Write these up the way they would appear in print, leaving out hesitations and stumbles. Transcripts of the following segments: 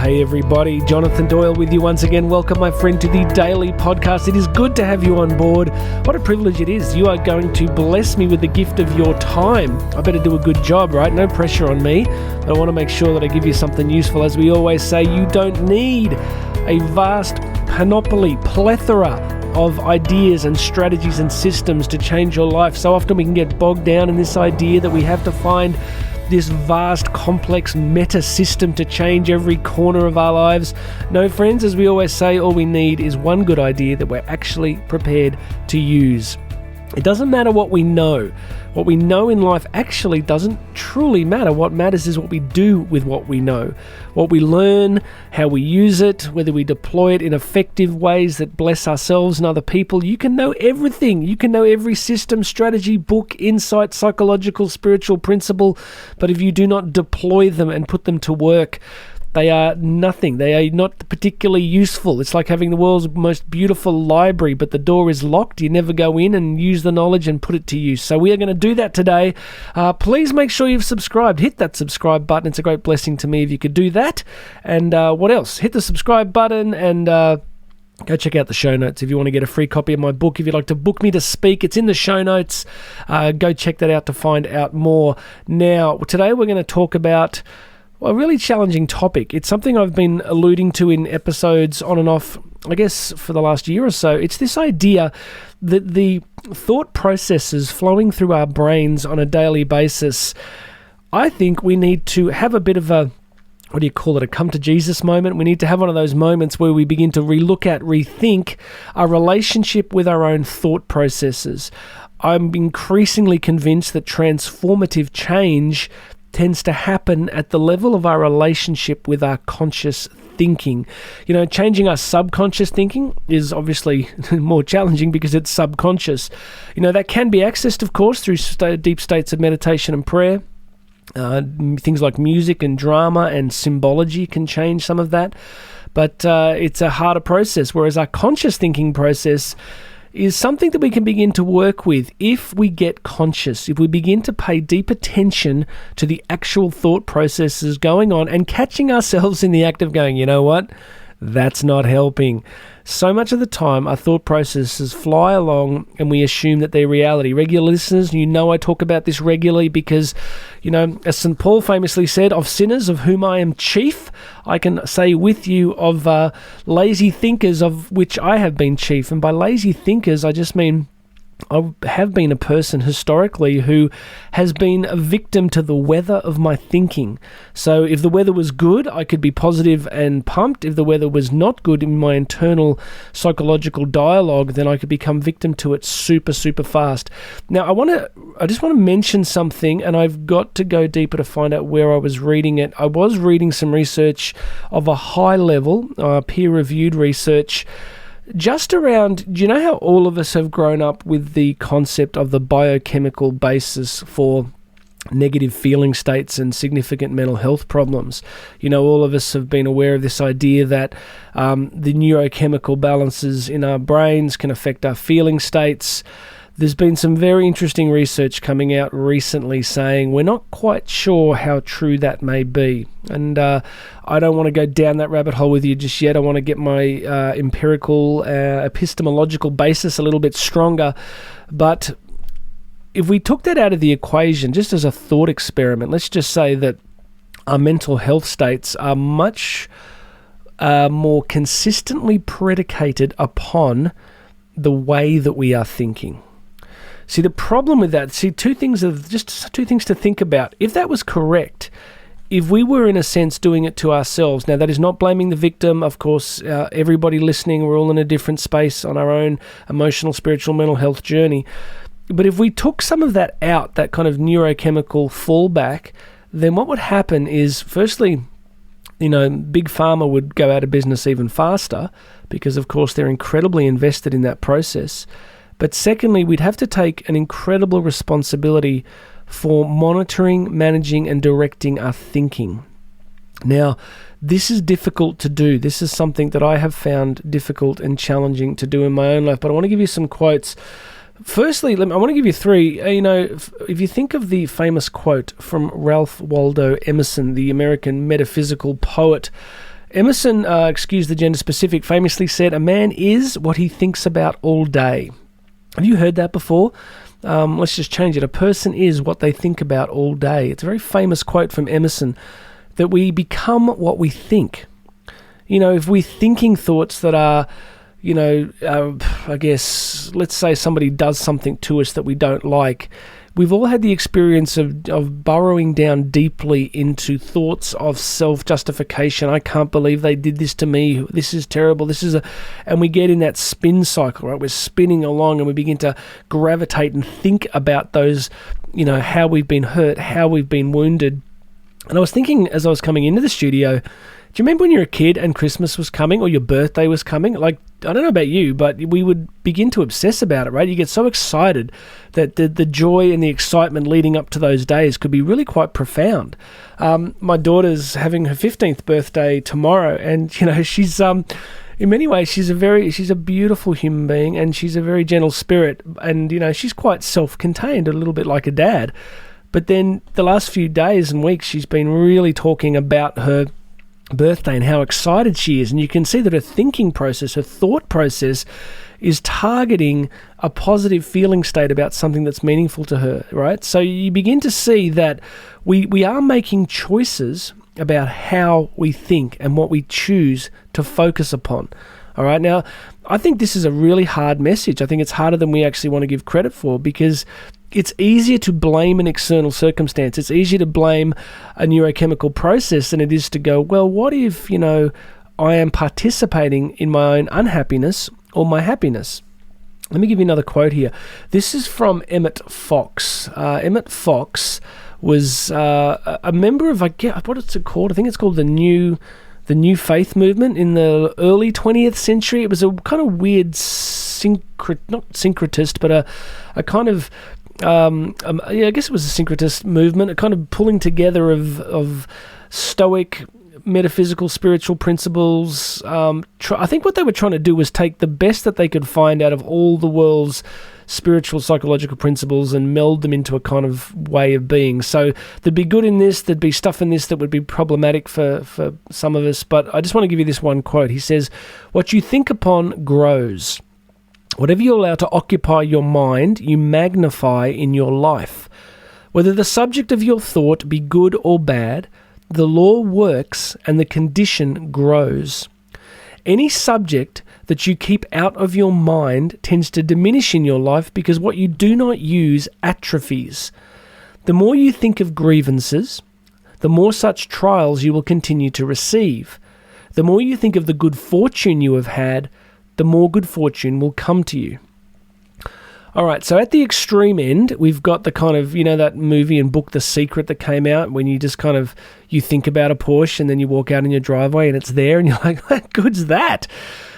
Hey everybody, Jonathan Doyle with you once again. Welcome, my friend, to the daily podcast. It is good to have you on board. What a privilege it is. You are going to bless me with the gift of your time. I better do a good job, right? No pressure on me. But I want to make sure that I give you something useful. As we always say, you don't need a vast panoply, plethora of ideas and strategies and systems to change your life. So often we can get bogged down in this idea that we have to find this vast, complex meta system to change every corner of our lives. No, friends, as we always say, all we need is one good idea that we're actually prepared to use. It doesn't matter what we know. What we know in life actually doesn't truly matter. What matters is what we do with what we know. What we learn, how we use it, whether we deploy it in effective ways that bless ourselves and other people. You can know everything. You can know every system, strategy, book, insight, psychological, spiritual principle. But if you do not deploy them and put them to work, they are nothing. They are not particularly useful. It's like having the world's most beautiful library, but the door is locked. You never go in and use the knowledge and put it to use. So we are going to do that today. Please make sure you've subscribed. Hit that subscribe button. It's a great blessing to me if you could do that. And what else? Hit the subscribe button and go check out the show notes if you want to get a free copy of my book. If you'd like to book me to speak, it's in the show notes. Go check that out to find out more. Now, today we're going to talk about a really challenging topic. It's something I've been alluding to in episodes on and off, I guess, for the last year or so. It's this idea that the thought processes flowing through our brains on a daily basis, I think we need to have a bit of a, what do you call it, a come to Jesus moment. We need to have one of those moments where we begin to rethink our relationship with our own thought processes. I'm increasingly convinced that transformative change tends to happen at the level of our relationship with our conscious thinking. You know, changing our subconscious thinking is obviously more challenging because it's subconscious. You know, that can be accessed, of course, through deep states of meditation and prayer. Things like music and drama and symbology can change some of that. But it's a harder process, whereas our conscious thinking process is something that we can begin to work with if we get conscious, if we begin to pay deep attention to the actual thought processes going on and catching ourselves in the act of going, you know what, that's not helping. So much of the time, our thought processes fly along and we assume that they're reality. Regular listeners, you know I talk about this regularly because, you know, as St. Paul famously said, of sinners of whom I am chief, I can say with you of lazy thinkers of which I have been chief. And by lazy thinkers, I just mean I have been a person historically who has been a victim to the weather of my thinking. So if the weather was good, I could be positive and pumped. If the weather was not good in my internal psychological dialogue, then I could become victim to it super, super fast. Now, I just want to mention something, and I've got to go deeper to find out where I was reading it. I was reading some research of a high level, peer-reviewed research, just around, do you know how all of us have grown up with the concept of the biochemical basis for negative feeling states and significant mental health problems? You know, all of us have been aware of this idea that the neurochemical balances in our brains can affect our feeling states. There's been some very interesting research coming out recently saying we're not quite sure how true that may be. And I don't want to go down that rabbit hole with you just yet. I want to get my empirical, epistemological basis a little bit stronger. But if we took that out of the equation, just as a thought experiment, let's just say that our mental health states are much more consistently predicated upon the way that we are thinking. See, the problem with that, two things to think about. If that was correct, if we were in a sense doing it to ourselves, now that is not blaming the victim, of course, everybody listening, we're all in a different space on our own emotional, spiritual, mental health journey. But if we took some of that out, that kind of neurochemical fallback, then what would happen is, firstly, you know, Big Pharma would go out of business even faster because, of course, they're incredibly invested in that process. But secondly, we'd have to take an incredible responsibility for monitoring, managing, and directing our thinking. Now, this is difficult to do. This is something that I have found difficult and challenging to do in my own life. But I want to give you some quotes. Firstly, I want to give you three. You know, if you think of the famous quote from Ralph Waldo Emerson, the American metaphysical poet, Emerson, excuse the gender specific, famously said, "A man is what he thinks about all day." Have you heard that before? Let's just change it. A person is what they think about all day. It's a very famous quote from Emerson, that we become what we think. If we're thinking thoughts that are, I guess, let's say somebody does something to us that we don't like. We've all had the experience of burrowing down deeply into thoughts of self-justification. I can't believe they did this to me. This is terrible. And we get in that spin cycle, right? We're spinning along and we begin to gravitate and think about those, how we've been hurt, how we've been wounded. And I was thinking as I was coming into the studio, do you remember when you were a kid and Christmas was coming or your birthday was coming? Like, I don't know about you, but we would begin to obsess about it, right? You get so excited that the joy and the excitement leading up to those days could be really quite profound. My daughter's having her 15th birthday tomorrow, and she's in many ways she's a beautiful human being, and she's a very gentle spirit, and she's quite self-contained, a little bit like a dad. But then the last few days and weeks, she's been really talking about her birthday and how excited she is, and you can see that her thinking process, her thought process, is targeting a positive feeling state about something that's meaningful to her, right? So you begin to see that we are making choices about how we think and what we choose to focus upon. All right, now I think this is a really hard message. I think it's harder than we actually want to give credit for, because it's easier to blame an external circumstance. It's easier to blame a neurochemical process than it is to go, well, what if, I am participating in my own unhappiness or my happiness? Let me give you another quote here. This is from Emmett Fox. Emmett Fox was a member of, what is it called? I think it's called the New Faith movement in the early 20th century. It was a kind of weird not syncretist, but a kind of I guess it was a syncretist movement, a kind of pulling together of Stoic metaphysical spiritual principles. I think what they were trying to do was take the best that they could find out of all the world's spiritual psychological principles and meld them into a kind of way of being. So there'd be good in this, there'd be stuff in this that would be problematic for some of us, but I just want to give you this one quote. He says, "What you think upon grows. Whatever you allow to occupy your mind, you magnify in your life. Whether the subject of your thought be good or bad, the law works and the condition grows. Any subject that you keep out of your mind tends to diminish in your life because what you do not use atrophies. The more you think of grievances, the more such trials you will continue to receive. The more you think of the good fortune you have had, the more good fortune will come to you." All right, so at the extreme end, we've got the kind of, that movie and book The Secret that came out, when you just kind of, you think about a Porsche and then you walk out in your driveway and it's there and you're like, what good's that?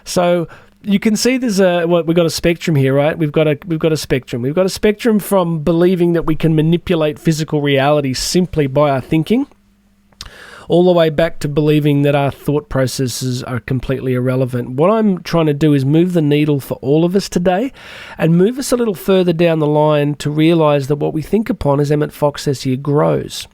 So you can see we've got a spectrum here, right? We've got a spectrum. We've got a spectrum from believing that we can manipulate physical reality simply by our thinking, all the way back to believing that our thought processes are completely irrelevant. What I'm trying to do is move the needle for all of us today and move us a little further down the line to realize that what we think upon, as Emmett Fox says here, grows.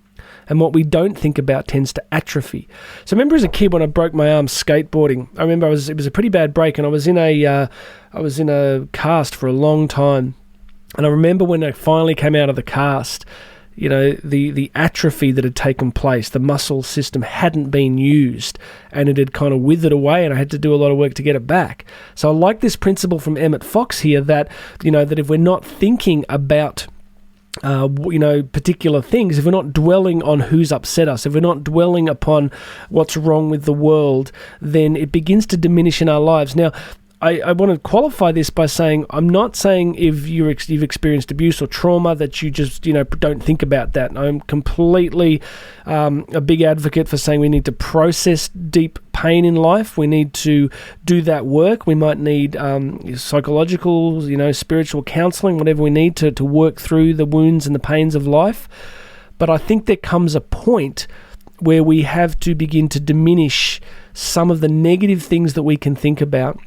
And what we don't think about tends to atrophy. So I remember as a kid when I broke my arm skateboarding, I remember it was a pretty bad break, and I was in a cast for a long time. And I remember when I finally came out of the cast, the atrophy that had taken place, the muscle system hadn't been used and it had kind of withered away, and I had to do a lot of work to get it back. So I like this principle from Emmett Fox here that, that if we're not thinking about particular things, if we're not dwelling on who's upset us, if we're not dwelling upon what's wrong with the world, then it begins to diminish in our lives. Now, I want to qualify this by saying, I'm not saying if you've experienced abuse or trauma that you just, don't think about that. I'm completely a big advocate for saying we need to process deep pain in life. We need to do that work. We might need psychological, spiritual counseling, whatever we need to work through the wounds and the pains of life. But I think there comes a point where we have to begin to diminish some of the negative things that we can think about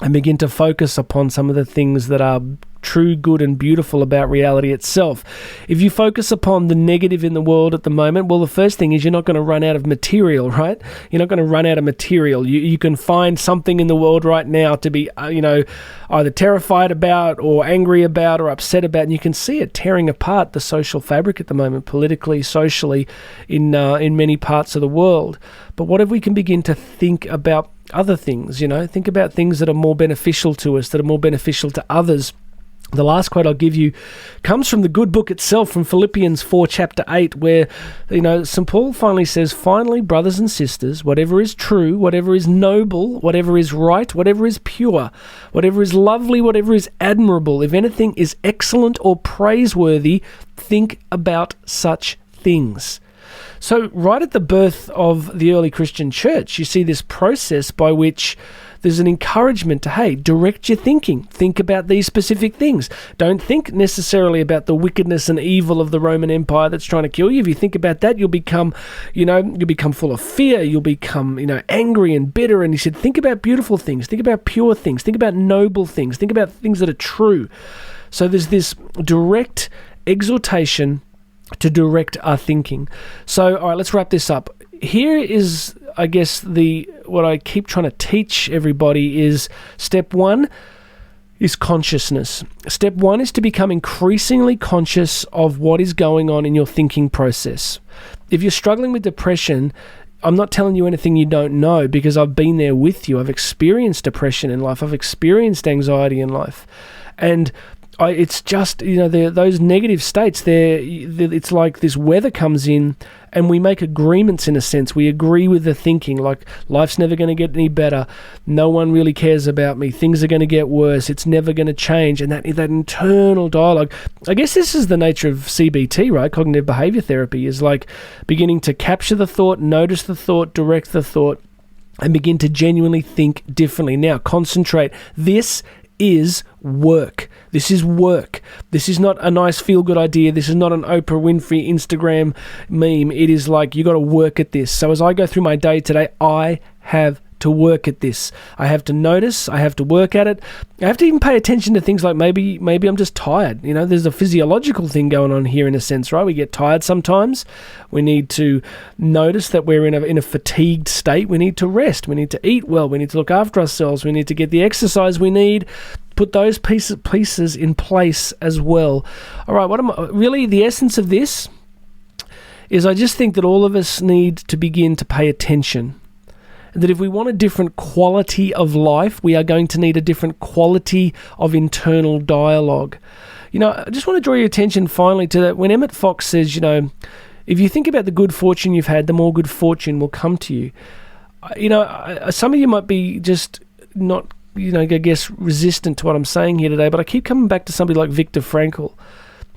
and begin to focus upon some of the things that are true, good, and beautiful about reality itself. If you focus upon the negative in the world at the moment, well, the first thing is you're not going to run out of material, right? You're not going to run out of material. You can find something in the world right now to be, either terrified about or angry about or upset about, and you can see it tearing apart the social fabric at the moment, politically, socially, in many parts of the world. But what if we can begin to think about other things, think about things that are more beneficial to us, that are more beneficial to others. The last quote I'll give you comes from the good book itself, from Philippians 4, chapter 8, where, St. Paul finally says, "Finally, brothers and sisters, whatever is true, whatever is noble, whatever is right, whatever is pure, whatever is lovely, whatever is admirable, if anything is excellent or praiseworthy, think about such things." So right at the birth of the early Christian church, you see this process by which there's an encouragement to, hey, direct your thinking. Think about these specific things. Don't think necessarily about the wickedness and evil of the Roman Empire that's trying to kill you. If you think about that, you'll become full of fear. You'll become, angry and bitter. And he said, think about beautiful things. Think about pure things. Think about noble things. Think about things that are true. So there's this direct exhortation to direct our thinking. So, all right, let's wrap this up. Here is, I guess, what I keep trying to teach everybody is step one is consciousness. Step one is to become increasingly conscious of what is going on in your thinking process. If you're struggling with depression, I'm not telling you anything you don't know, because I've been there with you. I've experienced depression in life. I've experienced anxiety in life. And it's just, those negative states, it's like this weather comes in and we make agreements in a sense. We agree with the thinking, like life's never going to get any better. No one really cares about me. Things are going to get worse. It's never going to change. And that internal dialogue, I guess this is the nature of CBT, right? Cognitive behavior therapy is like beginning to capture the thought, notice the thought, direct the thought, and begin to genuinely think differently. Now, concentrate. This is work. This is work. This is not a nice feel-good idea. This is not an Oprah Winfrey Instagram meme. It is like, you got to work at this. So as I go through my day today, I have to work at this. I have to notice. I have to work at it. I have to even pay attention to things like maybe I'm just tired. There's a physiological thing going on here in a sense, right? We get tired sometimes. We need to notice that we're in a fatigued state. We need to rest. We need to eat well. We need to look after ourselves. We need to get the exercise we need. Put those pieces in place as well. All right, really the essence of this is I just think that all of us need to begin to pay attention. That if we want a different quality of life, we are going to need a different quality of internal dialogue. I just want to draw your attention finally to that when Emmett Fox says, if you think about the good fortune you've had, the more good fortune will come to you. Some of you might be just not, I guess, resistant to what I'm saying here today, but I keep coming back to somebody like Viktor Frankl,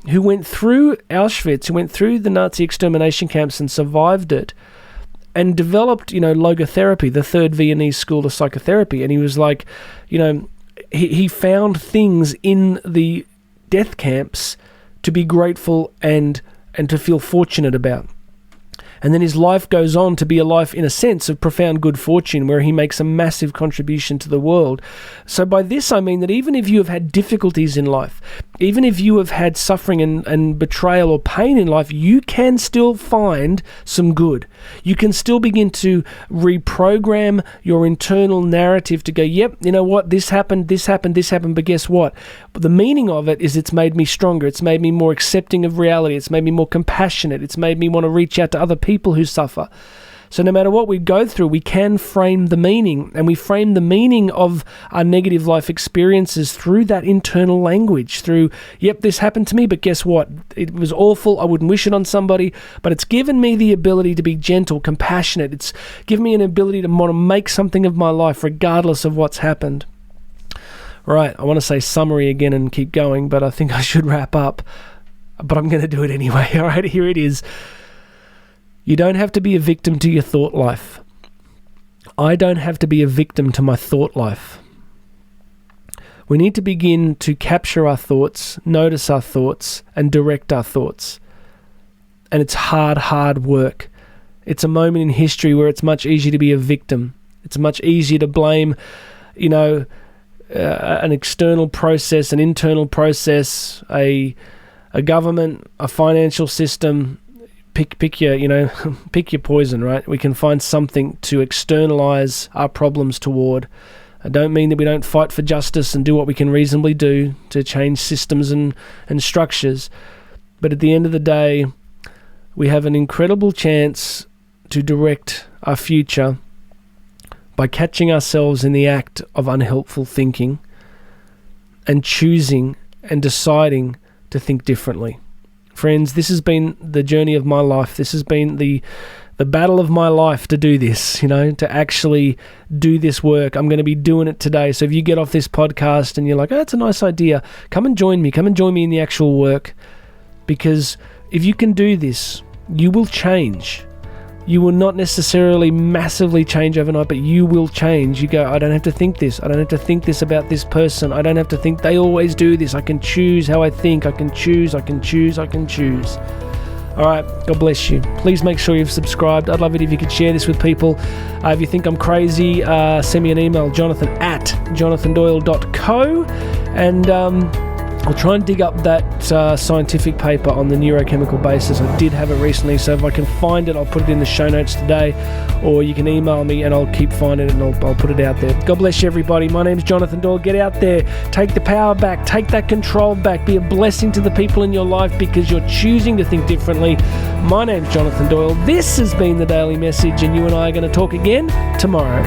who went through Auschwitz, who went through the Nazi extermination camps and survived it, and developed, logotherapy, the third Viennese school of psychotherapy. And he was like, he found things in the death camps to be grateful and to feel fortunate about. And then his life goes on to be a life, in a sense, of profound good fortune, where he makes a massive contribution to the world. So by this, I mean that even if you have had difficulties in life, even if you have had suffering and betrayal or pain in life, you can still find some good. You can still begin to reprogram your internal narrative to go, yep, you know what, this happened, but guess what? The meaning of it is it's made me stronger. It's made me more accepting of reality. It's made me more compassionate. It's made me want to reach out to other people who suffer. So no matter what we go through, we can frame the meaning, and we frame the meaning of our negative life experiences through that internal language, through, yep, this happened to me, but guess what? It was awful. I wouldn't wish it on somebody, but it's given me the ability to be gentle, compassionate. It's given me an ability to want to make something of my life regardless of what's happened. Right, I want to say summary again and keep going, but I think I should wrap up. But I'm going to do it anyway. All right, here it is. You don't have to be a victim to your thought life. I don't have to be a victim to my thought life. We need to begin to capture our thoughts, notice our thoughts, and direct our thoughts. And it's hard work. It's a moment in history where it's much easier to be a victim. It's much easier to blame, an external process, an internal process, a government, a financial system. Pick your pick your poison, right? We can find something to externalize our problems toward. I don't mean that we don't fight for justice and do what we can reasonably do to change systems and structures, but at the end of the day, we have an incredible chance to direct our future by catching ourselves in the act of unhelpful thinking and choosing and deciding to think differently. Friends, this has been the journey of my life. This has been the battle of my life to do this, to actually do this work. I'm going to be doing it today. So if you get off this podcast and you're like, oh, that's a nice idea, come and join me. Come and join me in the actual work. Because if you can do this, you will change. You will not necessarily massively change overnight, but you will change. You go, I don't have to think this. I don't have to think this about this person. I don't have to think they always do this. I can choose how I think. I can choose. I can choose. I can choose. All right, God bless you. Please make sure you've subscribed. I'd love it if you could share this with people. If you think I'm crazy, send me an email, jonathan@jonathandoyle.co, and I'll try and dig up that scientific paper on the neurochemical basis. I did have it recently, so if I can find it, I'll put it in the show notes today, or you can email me and I'll keep finding it and I'll put it out there. God bless you, everybody. My name's Jonathan Doyle. Get out there. Take the power back. Take that control back. Be a blessing to the people in your life because you're choosing to think differently. My name's Jonathan Doyle. This has been The Daily Message, and you and I are going to talk again tomorrow.